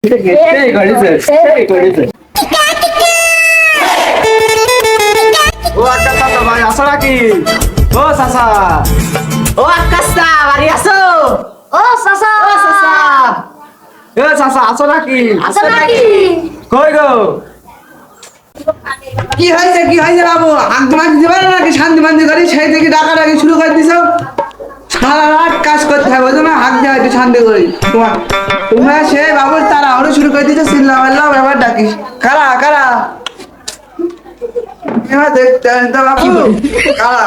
ও আকাশ চাচা ভাই আসো নাকি? ও চাচা, ও আকাশ দা বাড়ি আছো? ও চাচা, ও চাচা, এ চাচা আসো নাকি? আছো নাকি? কই গো? কি হয়েছে বাবু? আগ দিতে পারো নাকি? শান্তি বান্তি করি সেই থেকে ডাকাডাকি শুরু করে দিছো। সারা রাত কাজ করতে হবে, বুঝো না? হাঁক দেওয়া একটু শান্তি করি। তোমরা সে বাবুর তারা আরো শুরু করে দিছো। চিল্লা মাল্লা ব্যাপার ডাকিস কারা কারা? এবার দেখতে হবে তো বাবু কারা?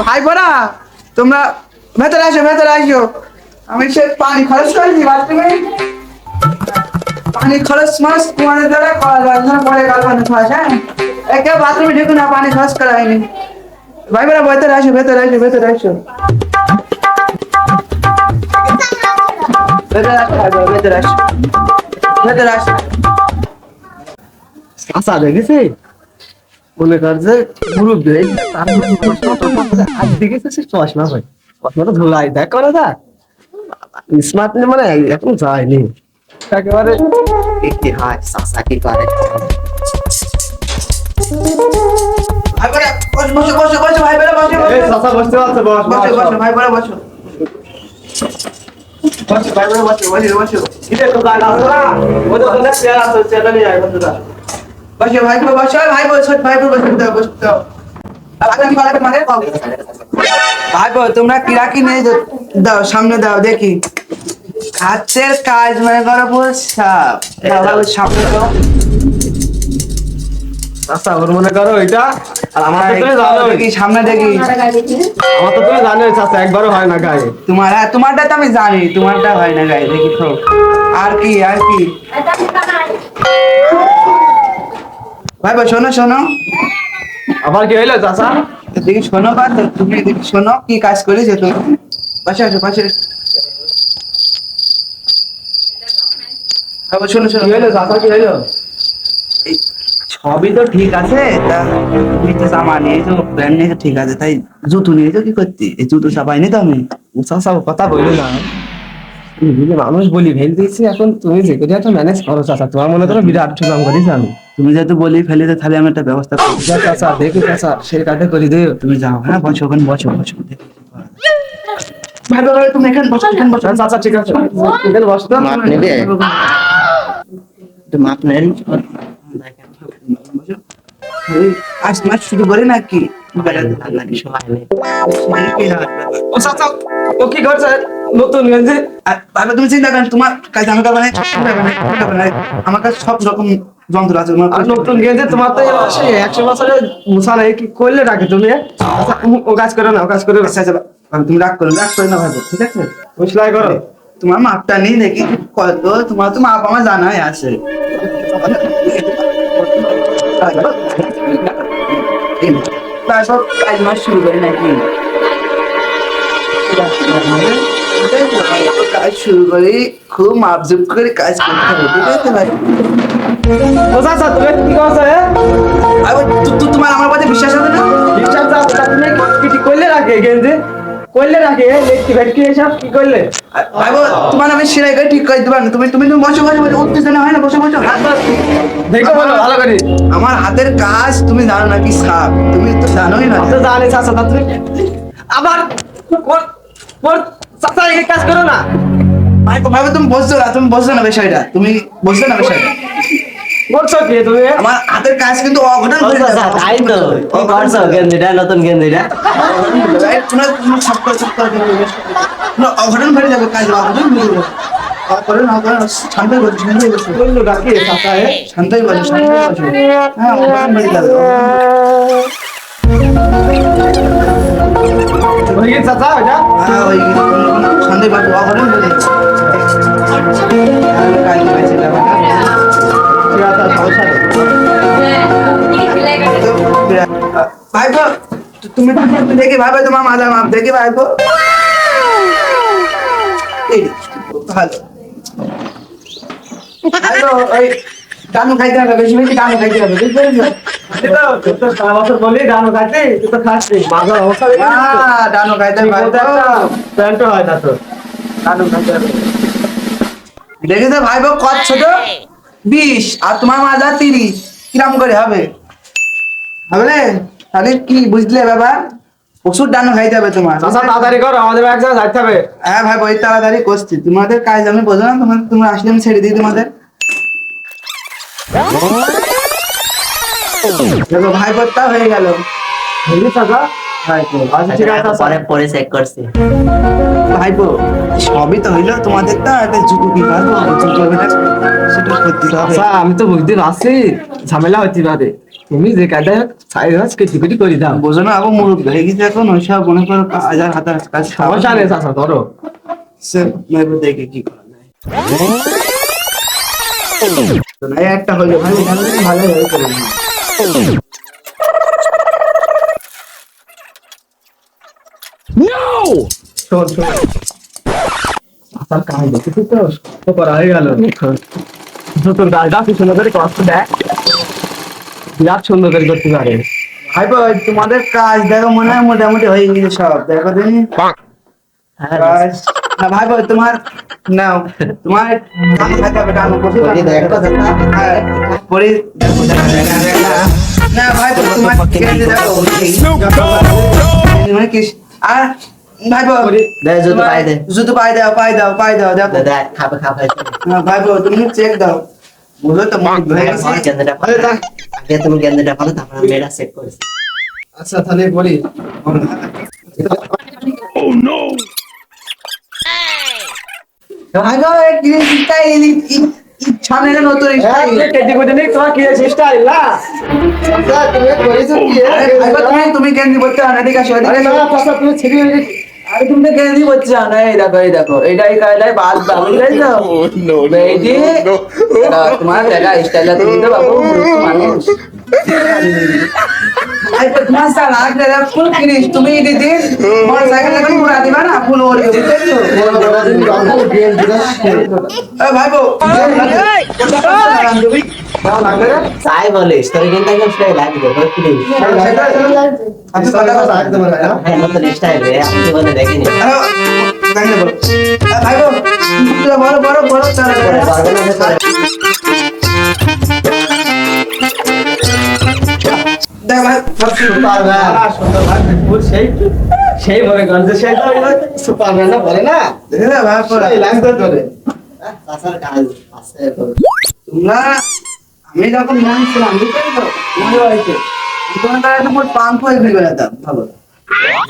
ভাই বোনা তোমরা ভেতরে আসো, ভেতরে আসো। আমি সে পানি খরচ করেছি বাথরুমে। পানি খরচ মাস তোমাদের দ্বারা করা যায় না, পরে কাল পানি খরচ। হ্যাঁ, একে বাথরুমে ঢুকুন না, পানি খরচ করা হয়নি। ভাই বোনা ভেতরে আসো, ভেতরে আসো, ভেতরে আসো, ভেতরে আসো, ভাই বোনা, ভেতরে আসো, ভেতরে আসো। চাচা দেখেছি মনে কর যে মুরব্বী তার হাত দেখেছে সে চশমা ভাই, চশমাটা ধুলাই দেখ করে দেখ স্মার্ট মানে এখন যায়নি একেবারে। কি হয় চাচা কি করে? ভাই বোনা বসো, বসো, বসো, ভাই বোনা বসো, এই চাচা বসতে পারছে, বস বসো, বসো, ভাই বোনা বসো, বসো, ভাই বোনা বসো, বসো, বসো, কিরে তো জায়গা আছে না? ওই তো তোদের চেয়ার আছে, চেয়ারটা নিয়ে আয় বন্ধুরা। বসো, ভাই বোনা বসো, ভাই বোনা ছোট ভাই বোনা বসো, দাও, বসো, দাও। ভাই বোন তোমরা কিরাকি নিয়ে দাও, সামনে দাও দেখি। হাতের কাজ মনে করো সাপ, সামনে দাও। চাচা ওর মনে করো এটা, আর আমার তো তুমি জানো, দেখি সামনে দেখি। আমার তো তুমি জানো চাচা একবারও হয় না গায়ে। তোমার, হ্যাঁ তোমারটা তো আমি জানি, তোমারটা হয় না গায়ে, দেখি তো। আর কি আর কি? ভাই বোন শোনো, শোনো, আবার কি হইলো চাচা? দেখি শোনো বা তুমি দেখি শোনো কি কাজ করেছে তুমি। পাশে আসো, পাশে আসো। ভাই বোন শোনো, শোনো, কি হইলো চাচা, কি হইলো? এই সবই তো ঠিক আছে, তা তুমি তো জামা নিয়েছো, প্যান্ট নিয়েছো, ঠিক আছে, তাই জুতো নিয়েছো কি করতে? এই জুতো চাপাইনি তো আমি। চাচা কথা বললো না, নিজে মানুষ বলি ফেল দিয়েছি, এখন তুমি যে করে একটা ম্যানেজ করো চাচা, তোমার মনে করো বিরাট কাম করিস আমি। তুমি যেহেতু বলি ফেলে তো তাহলে আমি একটা ব্যবস্থা করি। যা চাচা দেখি চাচা সে কাটে করে দিও। তুমি যাও, হ্যাঁ বসো, ওখানে বসো, বসো, দেখি কি করা যায়। ভাই ভাই তুমি এখানে বসো, এখানে বসো। চাচা ঠিক আছে এখানে বস তো। মাপ নেবে? একটু মাপ নেন। আজ মাস শুরু করে নাকি? নাকি সময় নেই। ও চাচা ও কি করছে নতুন গেঞ্জি? বাবা তুমি চিন্তা করেন, তোমার কাছে আমি করবো না, আমার কাছে সব রকম যন্ত্র আছে। আর নতুন গেঞ্জি তোমার তো সেই 100 বছরের মুসা নাই, কি করলে রাখে তুমি? আচ্ছা ও কাজ করে না, ও কাজ করে না। আচ্ছা, আচ্ছা, তুমি রাগ করো না ভাই, ঠিক আছে? তুমি সেলাই করো। তোমার মাপটা নেই দেখি কত, তোমার তো মাপ আমার জানাই আছে। তারপর কাজ মাস শুরু করে নাকি? কাজ শুরু করে খুব মাপজুপ করে কাজ করতে হবে, ঠিক আছে ভাই? ও চাচা তুমি কি করছো? তোমার আমার কথা বিশ্বাস হবে না? বিশ্বাস চাচা তুমি কি ঠিক করলে রাখে গেঞ্জি? করলে রাখে লেটকি ভেটকি এসব কি করলে? ভাই তোমার আমি সেলাই করে ঠিক করে দিবা না। তুমি তুমি তুমি বসো, বসো, বসো, উত্তেজনা হয় না, বসো, বসো। দেখো বলো ভালো করে। আমার হাতের কাজ তুমি জানো নাকি সাপ? তুমি তো জানোই না। তো জানি চাচা তা তুমি আবার চাচা এই কাজ করো না। ভাই তুমি বসছো না, তুমি বসছো না বিষয়টা, তুমি বসছো না বিষয়টা। করছো কি তুমি? আমার হাতের কাজ কিন্তু অঘটন ঘটে যাবে। তাই তো কি করছো গেঞ্জিটা, নতুন গেঞ্জিটা? অঘটন ঘটে যাবে, কাজ অঘটন ঘটে যাবে। শান্তই বসো, শান্তই বসো, বললো ডাকি চাচা শান্তই বসো, শান্তই বসো। হ্যাঁ, অঘটন ঘটে যাবে। হয়ে গেছে চাচা ওইটা? হ্যাঁ, ওই শান্তই বসো, অঘটন ঘটে যাবে। কাজ হয়েছে যাবে না। ঠিক আছে সমস্যা নেই। ভাইপো তুমি দেখি ভাইপো, তোমার মাথা মাপ দেখি ভাইপো। ভালো ভাইপো, ওই ডানু খাইতে হবে, বেশি বেশি ডানু খাইতে হবে, বুঝতে পেরেছো? তো 4 বছর বলি ডানো খাচ্ছি, তুই তো খাচ্ছি মাথার অবস্থা দেখি ডানু খাইতে হবে ভাইপো, প্যান্ট হয় না তো। ডানু খাইতে হবে। দেখেছো ভাইবো কত ছোট 20 আর তোমার মাজা 30 কিরাম করে হবে হবে তাহলে কি বুঝলে ব্যাপার ওষুধ ডানো হয়ে যাবে তোমার চাচা তাড়াতাড়ি করো, আমাদের এক জায়গায় যাইতে হবে। হ্যাঁ ভাই ওই তাড়াতাড়ি করছি তোমাদের কাজ আমি বোঝো না তোমরা আসলে আমি ছেড়ে দিই তোমাদের দেখো ভাই বোনটা হয়ে গেল বুঝলি চাচা? আচ্ছা ঠিক আছে চাচা। পরে পরে চেক করছি। ভাইবো সবই তো হইলো তোমাদের তো একটা জুতো কি পারবো জুতো হবে না সেটা করতে হবে চাচা আমি তো বুঝতে পারছি ঝামেলা হতে পারে, তুমি যে কাজটা সাইড হাস কেটে করে দাও। বোঝো না আবু মুরব্বী হয়ে গেছে এখন ওইসব মনে করো কাজ আর হাতে কাজ সমস্যা নেই চাচা, ধরো। সে ভাইবো দেখে কি করা যায় তো না একটা হইলো ভাই এখানে ভালো হয়ে করে নিও। শোন শোন চাচার কাজ দেখেছি তো, তো করা হয়ে গেল। তোর গালটা পিছনে ধরে কষ্ট দেয়, বিরাট সুন্দর করে করতে পারে। ভাইবো তোমাদের কাজ দেখো মনে হয় মোটামুটি হয়ে গেছে সব দেখো দিনি কাজ না ভাইবো তোমার নাও তোমার ডানো খাইতে হবে ডানো বসে পরে দেখো চাচা। হ্যাঁ, পরে দেখো না ভাইবো তোমার কেটে দেখো মানে কি আর ভাইবো দে জুতো পায়ে দে। জুতো পায়ে দাও দেখো দেখ খাবে খাবে। না ভাইবো তুমি চেক দাও বুঝো তো মনে হয়ে গেছে গেন্দাটা ভালো থাক। আগে তুমি গেন্দাটা ভালো, তারপর আমি এটা চেক করছি। আচ্ছা তাহলে বলি, ভাইবো এই গ্রিন স্টাইল ইচ্ছা নেই নতুন স্টাইল কেটে কুটে নেই তোমার কি চেষ্টা না চাচা, তুমি করেছো কি? তুমি গেঞ্জি পরতে না ঠিক আছে আরে না চাচা, তুমি ছেড়ে আরে তুমি তো গেঞ্জি পরতে না এই দেখো এইটাই কায়দায় বাদ বাবুল গাই তো বেটি তোমার দেখা স্টাইল তুমি তো বাবু মানুষ আই তো তোমার সালা আগে ফুল কিনিস তুমি দিদি মোটরসাইকেল এখন পুরা দিবা না ফুল ওর বুঝছো এ ভাইবো তাই বলিস, তোর কিন্তু একদম স্টাইল লাগবে বুঝলি? আমি কথা কথা একদম না। হ্যাঁ নতুন স্টাইল রে, আপনি বলে দেখিনি। ভাইবো বড় চালা পারবে না যে তোর- দেখ ভাই সুপারম্যান, সুন্দর ভাই, ফুল সেই সেই মনে করেন যে সেই তো সুপারম্যান না বলে না, দেখলে ভাই পড়া এই লাগতো তোরে। চাচার কাজ আছে তো। তোমরা আমি যখন মনে ছিলাম বুঝতে তো মনে হয়েছে তোমার দ্বারা তো মোট পাম্প হয়ে ঘুরে বেড়াতাম ভালো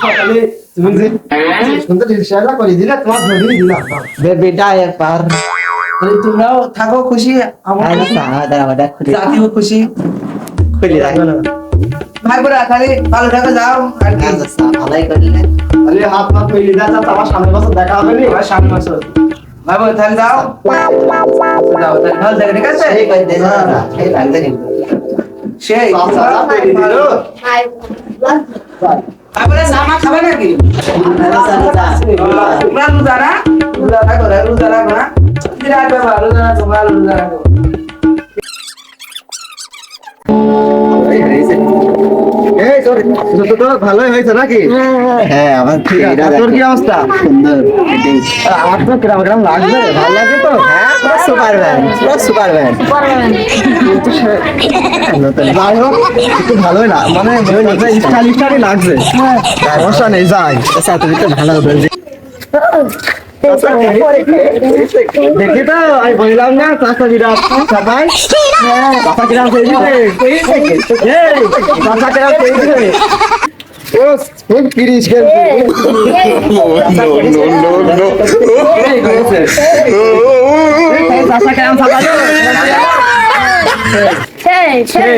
তাহলে তুমি যে সুন্দর রিক্সাটা করে দিলে, তোমার ধরে দিলাম। বেবিটা একবার তাহলে তোমরাও থাকো খুশি আমার আরে না দাঁড়া দাঁড়া খুলি জাতিও খুশি খুলি রাখ। ভাই বোরা খালি ভালো থাকো যাও আর কি আচ্ছা ভালোই করলে। তাহলে হাত পা তৈরি দেয়, আমার সামনের বছর দেখা হবে নি। আমার সামনে বছর ভাই বোন তাহলে যাও যাও তাহলে ভালো থাকে ঠিক আছে সেই কই দে দাদা, সেই লাগবে কিন্তু। সেই চাচা তৈরি দিল। ভাই বোরা সামা খাবে নাকি তোমরা রোজা না রোজা রাখো না বিরাট ব্যাপার রোজা রাখো ভালো রোজা রাখো এই তোর জুতো তো ভালোই হয়েছে নাকি? হ্যাঁ আমার ঠিক আছে। তোর কি অবস্থা? সুন্দর। আর আমার তো কিরম কিরম লাগবে, ভালো লাগবে তো? হ্যাঁ পুরো সুপারম্যান, পুরো সুপারম্যান। কিন্তু যাই হোক, একটু ভালোই না, মানে স্টাইলিশটাই লাগছে। সমস্যা নেই, যাই। আচ্ছা তুমি তো ভালো বলছি। দেখি তো, আমি বললাম না চাষা বিরাট সবাই চাষা কিরাম করে দিবে, চাষা কিরাম করে দিবে। ও খুব কিরিশ খেলছে, চাষা কিরাম চাপা সেই